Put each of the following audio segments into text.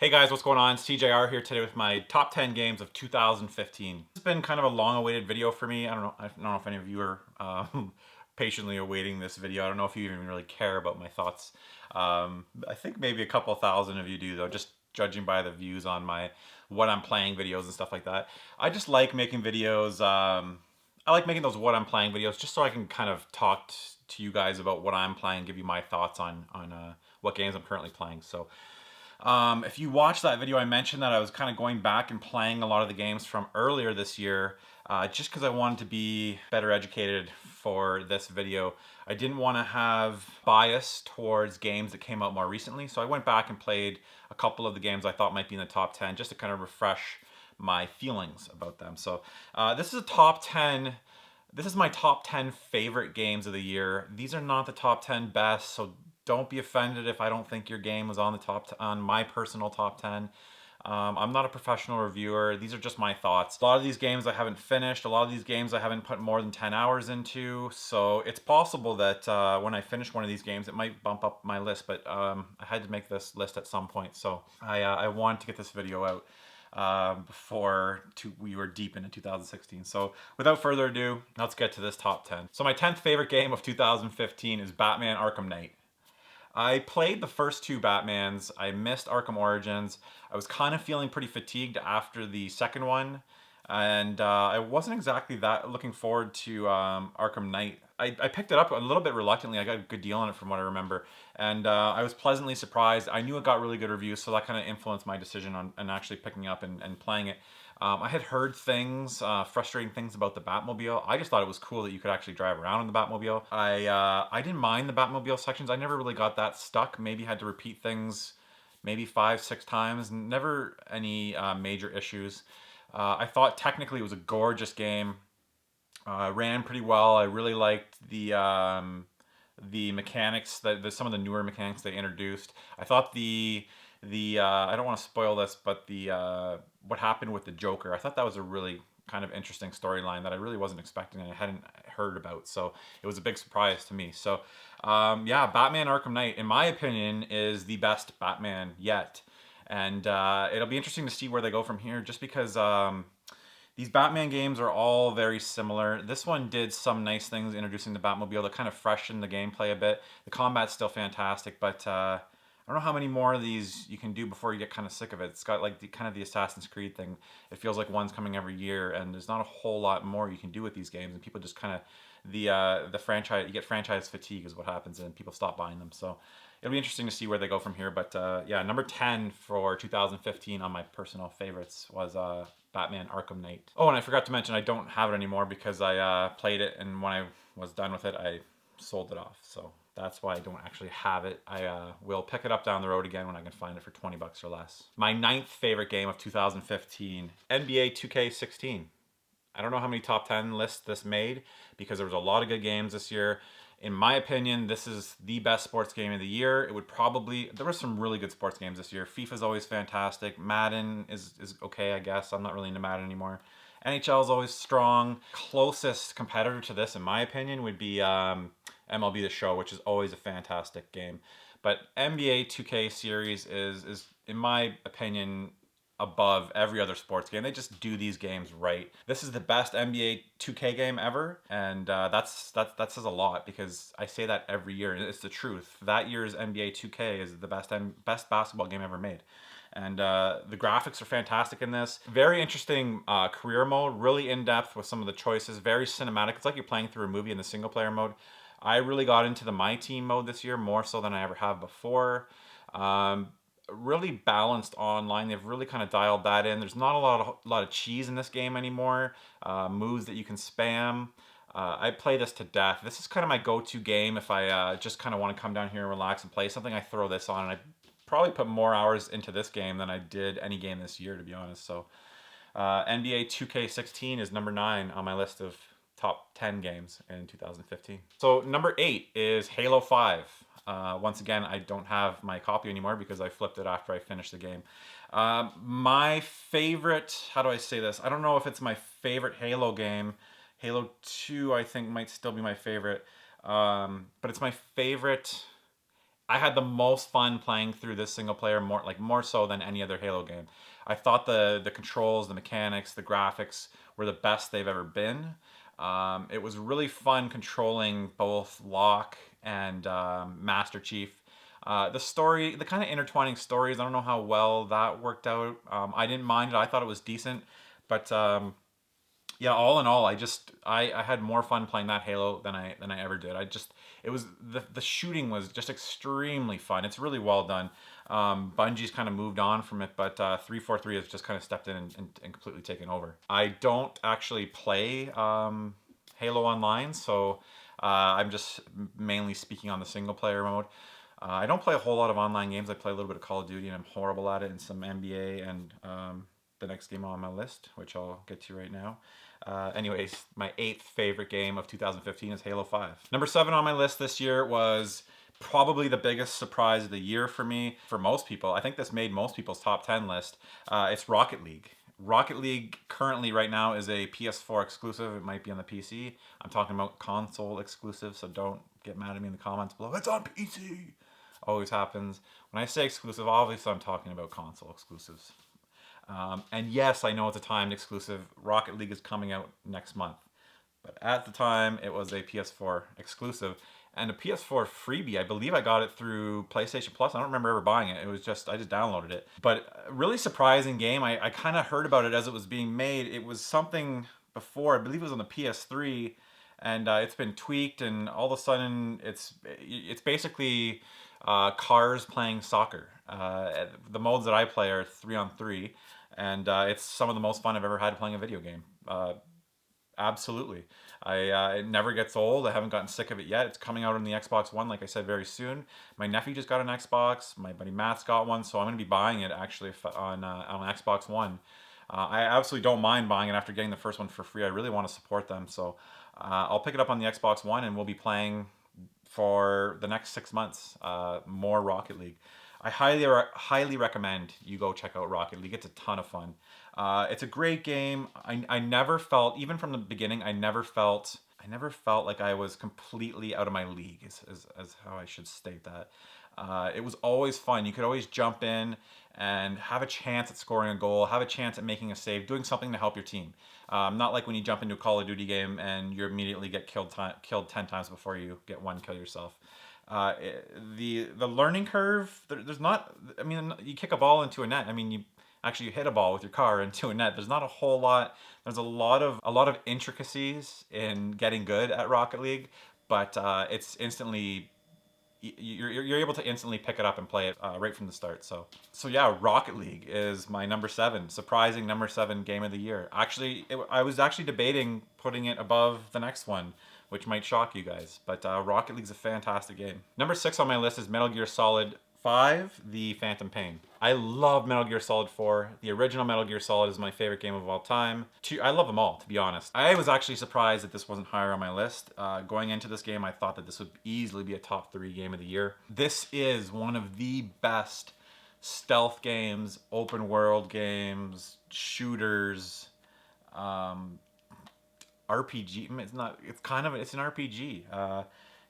Hey guys, what's going on? SeeJayAre here today with my top 10 games of 2015. It's been kind of a long-awaited video for me. I don't know if any of you are patiently awaiting this video. I don't know if you even really care about my thoughts. I think maybe a couple thousand of you do though, just judging by the views on my what I'm playing videos and stuff like that. I just like making videos. I like making those what I'm playing videos just so I can kind of talk to you guys about what I'm playing, give you my thoughts on what games I'm currently playing. So if you watched that video, I mentioned that I was kind of going back and playing a lot of the games from earlier this year just because I wanted to be better educated for this video. I didn't want to have bias towards games that came out more recently, so I went back and played a couple of the games I thought might be in the top 10 just to kind of refresh my feelings about them. So this is a top 10. This is my top 10 favorite games of the year. These are not the top 10 best, so don't be offended if I don't think your game was on the on my personal top 10. I'm not a professional reviewer. These are just my thoughts. A lot of these games I haven't finished. A lot of these games I haven't put more than 10 hours into. So it's possible that when I finish one of these games, it might bump up my list. But I had to make this list at some point. So I wanted to get this video out before we were deep into 2016. So without further ado, let's get to this top 10. So my 10th favorite game of 2015 is Batman Arkham Knight. I played the first two Batmans. I missed Arkham Origins. I was kind of feeling pretty fatigued after the second one, and I wasn't exactly that looking forward to Arkham Knight. I picked it up a little bit reluctantly. I got a good deal on it from what I remember, and I was pleasantly surprised. I knew it got really good reviews, so that kind of influenced my decision on actually picking up and playing it. I had heard things, frustrating things about the Batmobile. I just thought it was cool that you could actually drive around in the Batmobile. I didn't mind the Batmobile sections. I never really got that stuck. Maybe had to repeat things maybe 5-6 times. Never any major issues. I thought technically it was a gorgeous game. Ran pretty well. I really liked the mechanics, some of the newer mechanics they introduced. I thought the I don't want to spoil this, but the what happened with the Joker, I thought that was a really kind of interesting storyline that I really wasn't expecting and I hadn't heard about. So it was a big surprise to me. So yeah, Batman Arkham Knight, in my opinion, is the best Batman yet. And it'll be interesting to see where they go from here, just because these Batman games are all very similar. This one did some nice things introducing the Batmobile that kind of freshened the gameplay a bit. The combat's still fantastic, but I don't know how many more of these you can do before you get kind of sick of it. It's got like kind of the Assassin's Creed thing. It feels like one's coming every year, and there's not a whole lot more you can do with these games, and people just kind of the franchise, you get franchise fatigue is what happens, and people stop buying them. So it'll be interesting to see where they go from here. But yeah, number 10 for 2015 on my personal favorites was Batman Arkham Knight. Oh, and I forgot to mention I don't have it anymore because I played it, and when I was done with it, I sold it off. So that's why I don't actually have it. I will pick it up down the road again when I can find it for 20 bucks or less. My 9th favorite game of 2015, NBA 2K16. I don't know how many top 10 lists this made because there was a lot of good games this year. In my opinion, this is the best sports game of the year. It would probably, there were some really good sports games this year. FIFA's always fantastic. Madden is okay, I guess. I'm not really into Madden anymore. NHL is always strong. Closest competitor to this, in my opinion, would be MLB The Show, which is always a fantastic game. But NBA 2K series is in my opinion, above every other sports game. They just do these games right. This is the best NBA 2K game ever, and that says a lot because I say that every year, and it's the truth. That year's NBA 2K is the best basketball game ever made. And the graphics are fantastic in this. Very interesting career mode, really in-depth with some of the choices, very cinematic. It's like you're playing through a movie in the single player mode. I really got into the My Team mode this year, more so than I ever have before. Really balanced online. They've really kind of dialed that in. There's not a lot of cheese in this game anymore. Moves that you can spam. I play this to death. This is kind of my go-to game if I just kind of want to come down here and relax and play something. I throw this on, and I probably put more hours into this game than I did any game this year, to be honest. So NBA 2K16 is number 9 on my list of top 10 games in 2015. So number 8 is Halo 5. Once again, I don't have my copy anymore because I flipped it after I finished the game. My favorite, how do I say this? I don't know if it's my favorite Halo game. Halo 2, I think, might still be my favorite. But it's my favorite I had the most fun playing through this single player, more so than any other Halo game. I thought the controls, the mechanics, the graphics were the best they've ever been. It was really fun controlling both Locke and Master Chief. The story, the kind of intertwining stories, I don't know how well that worked out. I didn't mind it. I thought it was decent, but yeah, all in all, I had more fun playing that Halo than I ever did. It was the shooting was just extremely fun. It's really well done. Bungie's kind of moved on from it, but 343 has just kind of stepped in and completely taken over. I don't actually play Halo Online, so I'm just mainly speaking on the single player mode. I don't play a whole lot of online games. I play a little bit of Call of Duty, and I'm horrible at it, and some NBA, and the next game on my list, which I'll get to right now. Anyways, my 8th favorite game of 2015 is Halo 5. Number 7 on my list this year was probably the biggest surprise of the year for me. For most people, I think this made most people's top 10 list. It's Rocket League. Rocket League currently right now is a PS4 exclusive. It might be on the PC. I'm talking about console exclusive, so don't get mad at me in the comments below. It's on PC. Always happens. When I say exclusive, obviously I'm talking about console exclusives. And yes, I know it's a timed exclusive. Rocket League is coming out next month. But at the time, it was a PS4 exclusive. And a PS4 freebie. I believe I got it through PlayStation Plus. I don't remember ever buying it. I just downloaded it. But a really surprising game. I kind of heard about it as it was being made. It was something before. I believe it was on the PS3. And it's been tweaked. And all of a sudden, it's basically cars playing soccer. The modes that I play are 3-on-3. And it's some of the most fun I've ever had playing a video game. Absolutely. It never gets old. I haven't gotten sick of it yet. It's coming out on the Xbox One, like I said, very soon. My nephew just got an Xbox. My buddy Matt's got one, so I'm going to be buying it actually on Xbox One. I absolutely don't mind buying it after getting the first one for free. I really want to support them, so I'll pick it up on the Xbox One, and we'll be playing for the next 6 months more Rocket League. I highly recommend you go check out Rocket League. It's a ton of fun. It's a great game. I never felt, even from the beginning, I never felt like I was completely out of my league, is how I should state that. It was always fun. You could always jump in and have a chance at scoring a goal, have a chance at making a save, doing something to help your team. Not like when you jump into a Call of Duty game and you immediately get killed 10 times before you get one kill yourself. The learning curve, there's not, I mean, you kick a ball into a net. I mean, you hit a ball with your car into a net. There's not a whole lot. There's a lot of intricacies in getting good at Rocket League, but it's instantly, you're able to instantly pick it up and play it right from the start. So yeah, Rocket League is my number 7, surprising number 7 game of the year. Actually, I was actually debating putting it above the next one, which might shock you guys, but Rocket League's a fantastic game. Number 6 on my list is Metal Gear Solid 5, The Phantom Pain. I love Metal Gear Solid 4. The original Metal Gear Solid is my favorite game of all time. I love them all, to be honest. I was actually surprised that this wasn't higher on my list. Going into this game, I thought that this would easily be a top 3 game of the year. This is one of the best stealth games, open world games, shooters, RPG. It's an RPG.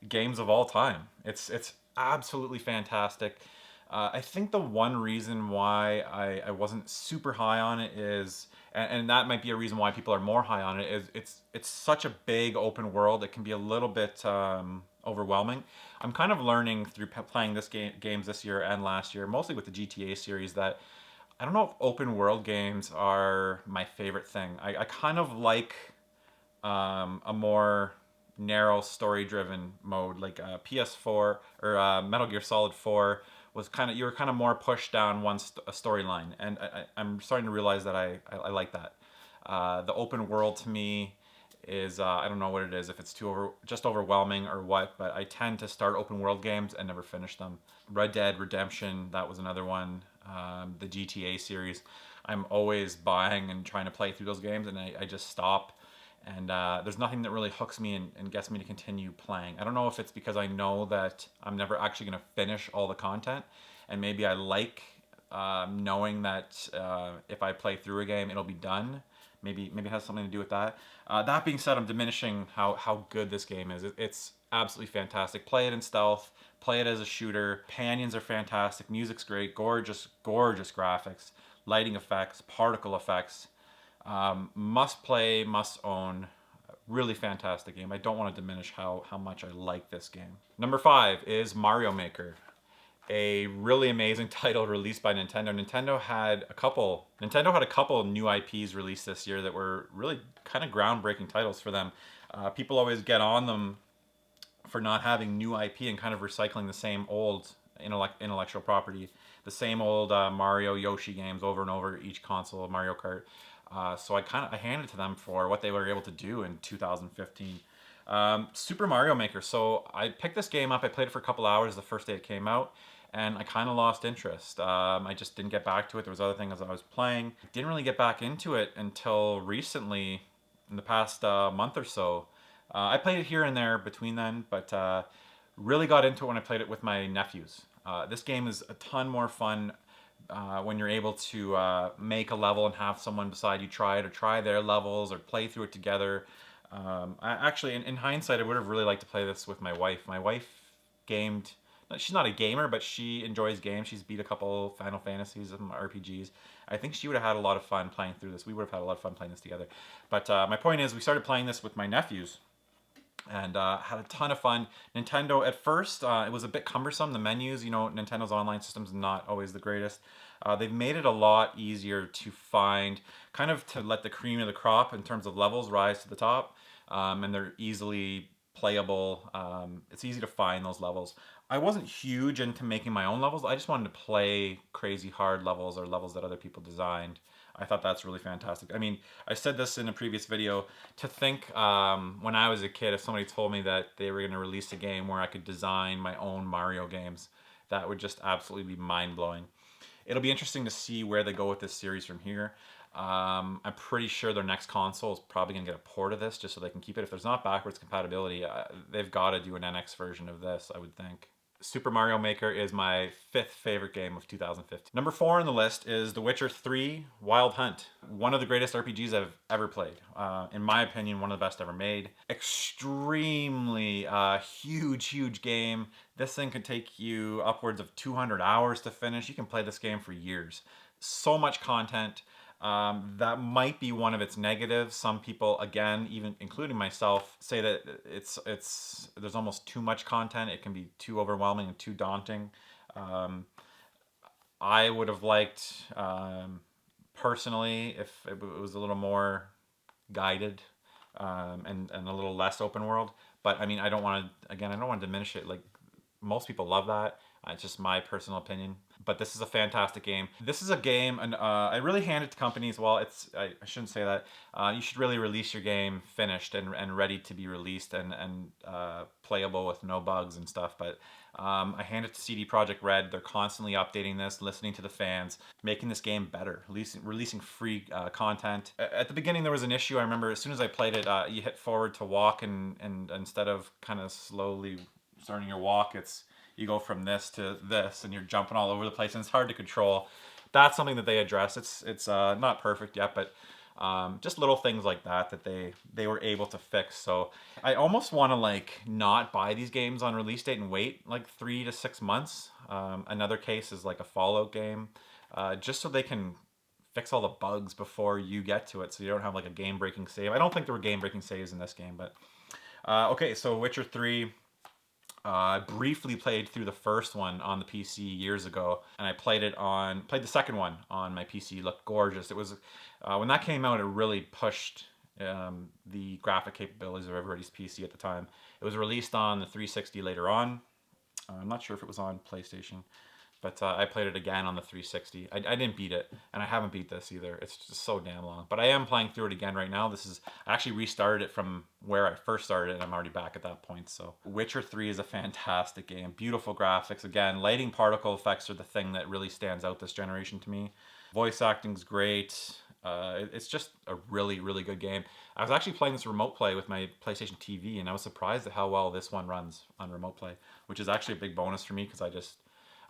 Games of all time. It's absolutely fantastic. I think the one reason why I wasn't super high on it is, and that might be a reason why people are more high on it, is it's such a big open world. It can be a little bit overwhelming. I'm kind of learning through playing this games this year and last year, mostly with the GTA series, that I don't know if open world games are my favorite thing. I kind of like a more narrow story-driven mode, like PS4 or Metal Gear Solid 4 was you were kind of more pushed down a storyline, and I'm starting to realize that I like that. The open world to me is I don't know what it is, if it's just overwhelming or what, but I tend to start open world games and never finish them. Red Dead Redemption, that was another one. The GTA series, I'm always buying and trying to play through those games, and I just stop. And there's nothing that really hooks me and gets me to continue playing. I don't know if it's because I know that I'm never actually going to finish all the content, and maybe I like knowing that if I play through a game, it'll be done. maybe it has something to do with that. That being said, I'm diminishing how good this game is. It's absolutely fantastic. Play it in stealth. Play it as a shooter. Companions are fantastic. Music's great. Gorgeous, gorgeous graphics, lighting effects, particle effects. Must play, must own. Really fantastic game. I don't want to diminish how much I like this game. Number 5 is Mario Maker, a really amazing title released by Nintendo. Nintendo had a couple new IPs released this year that were really kind of groundbreaking titles for them. People always get on them for not having new IP and kind of recycling the same old intellectual property, the same old Mario, Yoshi games over and over each console of Mario Kart. So I handed it to them for what they were able to do in 2015. Super Mario Maker. So I picked this game up. I played it for a couple hours the first day it came out, and I kind of lost interest. I just didn't get back to it. There was other things I was playing. Didn't really get back into it until recently, in the past month or so. I played it here and there between then, but really got into it when I played it with my nephews. This game is a ton more fun when you're able to make a level and have someone beside you try it, or try their levels, or play through it together. Actually, in hindsight, I would have really liked to play this with my wife. My wife gamed. She's not a gamer, but she enjoys games. She's beat a couple Final Fantasies and RPGs. I think she would have had a lot of fun playing through this. We would have had a lot of fun playing this together. But my point is, we started playing this with my nephews, and had a ton of fun. Nintendo, at first, it was a bit cumbersome. The menus, Nintendo's online system's not always the greatest. They've made it a lot easier to find, kind of to let the cream of the crop in terms of levels rise to the top, and they're easily playable. It's easy to find those levels. I wasn't huge into making my own levels. I just wanted to play crazy hard levels, or levels that other people designed. I thought that's really fantastic. I mean, I said this in a previous video, to think when I was a kid, if somebody told me that they were going to release a game where I could design my own Mario games, that would just absolutely be mind-blowing. It'll be interesting to see where they go with this series from here. I'm pretty sure their next console is probably going to get a port of this just so they can keep it. If there's not backwards compatibility, they've got to do an NX version of this, I would think. Super Mario Maker is my 5th favorite game of 2015. Number 4 on the list is The Witcher 3 Wild Hunt. One of the greatest RPGs I've ever played. In my opinion, one of the best ever made. Extremely huge game. This thing could take you upwards of 200 hours to finish. You can play this game for years. So much content. That might be one of its negatives. Some people, again, even including myself, say that there's almost too much content. It can be too overwhelming and too daunting. I would have liked, personally, if it was a little more guided, and a little less open world. But I mean, I don't want to diminish it. Like, most people love that. It's just my personal opinion. But this is a fantastic game. This is a game, and I really hand it to companies. Well, I shouldn't say that. You should really release your game finished and ready to be released, and playable with no bugs and stuff. But I hand it to CD Projekt Red. They're constantly updating this, listening to the fans, making this game better, releasing free content. At the beginning, there was an issue. I remember as soon as I played it, you hit forward to walk, and instead of kind of slowly starting your walk, you go from this to this, and you're jumping all over the place, and it's hard to control. That's something that they address. It's not perfect yet, but just little things like that they were able to fix. So I almost want to not buy these games on release date and wait 3 to 6 months. Another case is like a Fallout game, just so they can fix all the bugs before you get to it, so you don't have a game-breaking save. I don't think there were game-breaking saves in this game, but okay. So Witcher 3. I briefly played through the first one on the PC years ago, and I played the second one on my PC. It looked gorgeous. It was when that came out, it really pushed the graphic capabilities of everybody's PC at the time. It was released on the 360 later on. I'm not sure if it was on PlayStation, but I played it again on the 360. I didn't beat it, and I haven't beat this either. It's just so damn long. But I am playing through it again right now. I actually restarted it from where I first started, and I'm already back at that point. So Witcher 3 is a fantastic game. Beautiful graphics. Again, lighting, particle effects are the thing that really stands out this generation to me. Voice acting's great. It's just a really, really good game. I was actually playing this remote play with my PlayStation TV, and I was surprised at how well this one runs on remote play, which is actually a big bonus for me, because I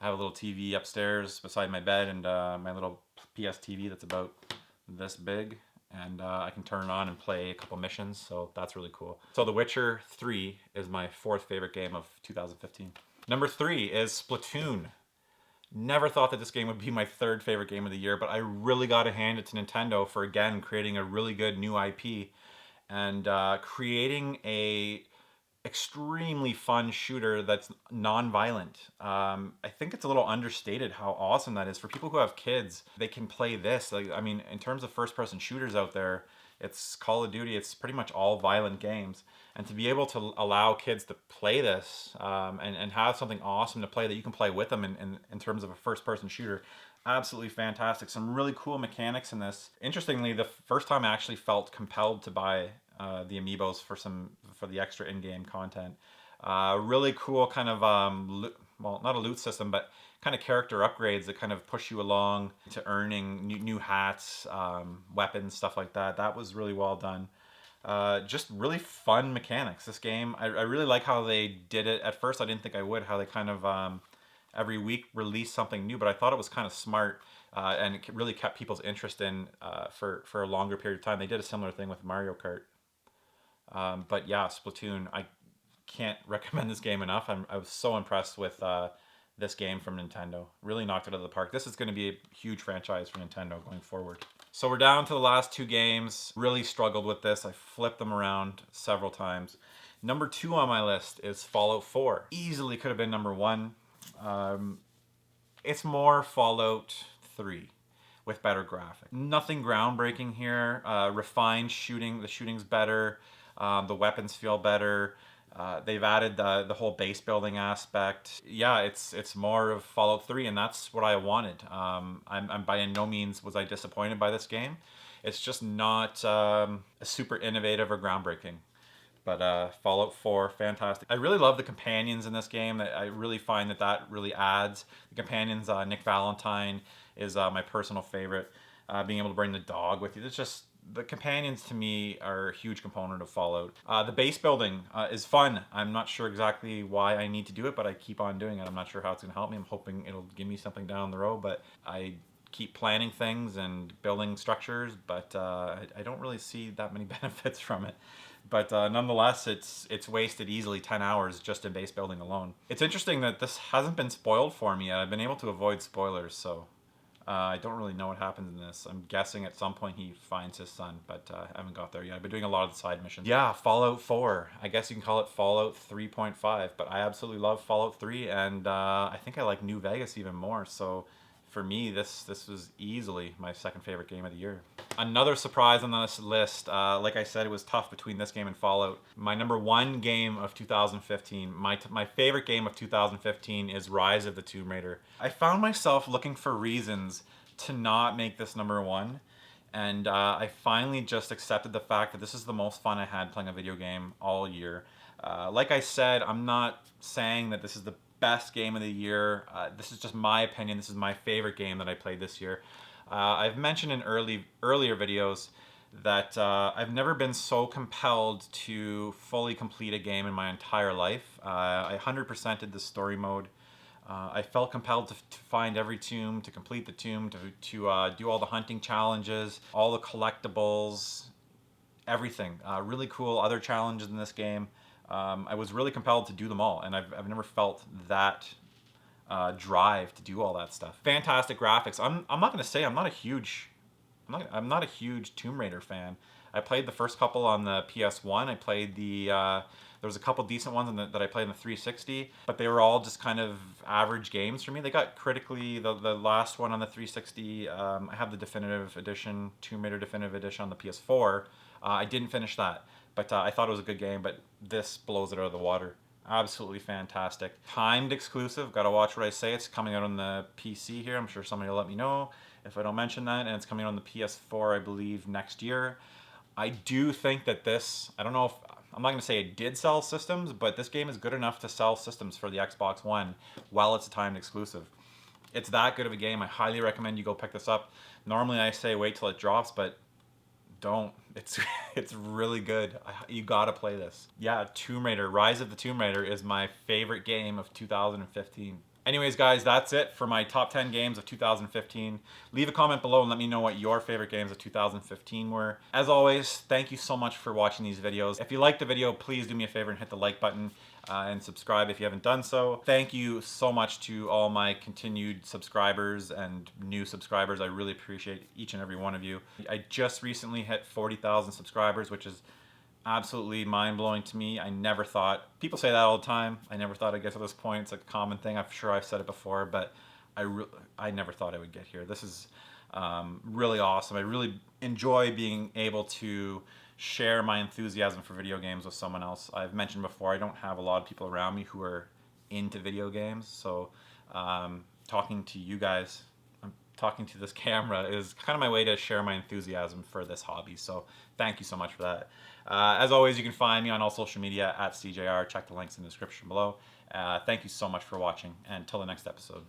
have a little TV upstairs beside my bed, and my little PS TV that's about this big. and I can turn it on and play a couple missions, so that's really cool. So The Witcher 3 is my 4th favorite game of 2015. Number 3 is Splatoon. Never thought that this game would be my 3rd favorite game of the year, but I really got to hand it to Nintendo for, again, creating a really good new IP and creating a extremely fun shooter that's non-violent. I think it's a little understated how awesome that is. For people who have kids, they can play this. Like, I mean, in terms of first-person shooters out there, it's Call of Duty. It's pretty much all violent games. And to be able to allow kids to play this and have something awesome to play that you can play with them in terms of a first-person shooter, absolutely fantastic. Some really cool mechanics in this. Interestingly, the first time I actually felt compelled to buy the amiibos for the extra in-game content. Really cool kind of well, not a loot system, but kind of character upgrades that kind of push you along to earning new hats, weapons, stuff like that. That was really well done. Just really fun mechanics. This game, I really like how they did it. At first, I didn't think I would. How they kind of every week release something new, but I thought it was kind of smart. And it really kept people's interest in for a longer period of time. They did a similar thing with Mario Kart. But yeah, Splatoon, I can't recommend this game enough. I was so impressed with this game from Nintendo. Really knocked it out of the park. This is going to be a huge franchise for Nintendo going forward. So we're down to the last 2 games. Really struggled with this. I flipped them around several times. Number 2 on my list is Fallout 4. Easily could have been number 1. It's more Fallout 3 with better graphics. Nothing groundbreaking here. Refined shooting. The shooting's better. The weapons feel better. They've added the whole base building aspect. Yeah, it's more of Fallout 3, and that's what I wanted. I'm by no means was I disappointed by this game. It's just not super innovative or groundbreaking. But Fallout 4, fantastic. I really love the companions in this game. I really find that really adds. The companions, Nick Valentine is my personal favorite. Being able to bring the dog with you. It's just, the companions to me are a huge component of Fallout. The base building is fun. I'm not sure exactly why I need to do it, but I keep on doing it. I'm not sure how it's going to help me. I'm hoping it'll give me something down the road, but I keep planning things and building structures, but I don't really see that many benefits from it. But nonetheless, it's wasted easily 10 hours just in base building alone. It's interesting that this hasn't been spoiled for me yet. I've been able to avoid spoilers, so I don't really know what happens in this. I'm guessing at some point he finds his son, but I haven't got there yet. I've been doing a lot of the side missions. Yeah, Fallout 4. I guess you can call it Fallout 3.5, but I absolutely love Fallout 3, and I think I like New Vegas even more, so for me, this was easily my 2nd favorite game of the year. Another surprise on this list, like I said, it was tough between this game and Fallout. My number 1 game of 2015, my favorite game of 2015 is Rise of the Tomb Raider. I found myself looking for reasons to not make this number 1, and I finally just accepted the fact that this is the most fun I had playing a video game all year. Like I said, I'm not saying that this is the best game of the year. This is just my opinion. This is my favorite game that I played this year. I've mentioned in earlier videos that I've never been so compelled to fully complete a game in my entire life. I 100%ed the story mode. I felt compelled to find every tomb, to complete the tomb, to do all the hunting challenges, all the collectibles, everything. Really cool other challenges in this game. I was really compelled to do them all, and I've never felt that drive to do all that stuff. Fantastic graphics. I'm not gonna say I'm not a huge Tomb Raider fan. I played the first couple on the PS1. I played there was a couple decent ones that I played on the 360, but they were all just kind of average games for me. They got critically, the last one on the 360, I have the Definitive Edition, Tomb Raider Definitive Edition on the PS4. I didn't finish that, but I thought it was a good game, but this blows it out of the water. Absolutely fantastic. Timed exclusive, gotta watch what I say. It's coming out on the PC here. I'm sure somebody will let me know if I don't mention that, and it's coming out on the PS4, I believe, next year. I do think that this, I don't know if, I'm not going to say it did sell systems, but this game is good enough to sell systems for the Xbox One while it's a timed exclusive. It's that good of a game. I highly recommend you go pick this up. Normally I say wait till it drops, but don't. It's really good. You gotta play this. Yeah, Tomb Raider, Rise of the Tomb Raider is my favorite game of 2015. Anyways, guys, that's it for my top 10 games of 2015. Leave a comment below and let me know what your favorite games of 2015 were. As always, thank you so much for watching these videos. If you liked the video, please do me a favor and hit the like button and subscribe if you haven't done so. Thank you so much to all my continued subscribers and new subscribers. I really appreciate each and every one of you. I just recently hit 40,000 subscribers, which is absolutely mind-blowing to me. I never thought, people say that all the time, I never thought I'd get to this point. It's a common thing. I'm sure I've said it before, but I never thought I would get here. This is really awesome. I really enjoy being able to share my enthusiasm for video games with someone else. I've mentioned before, I don't have a lot of people around me who are into video games, so talking to you guys, talking to this camera is kind of my way to share my enthusiasm for this hobby. So thank you so much for that. As always, you can find me on all social media at SeeJayAre. Check the links in the description below. Thank you so much for watching, and until the next episode.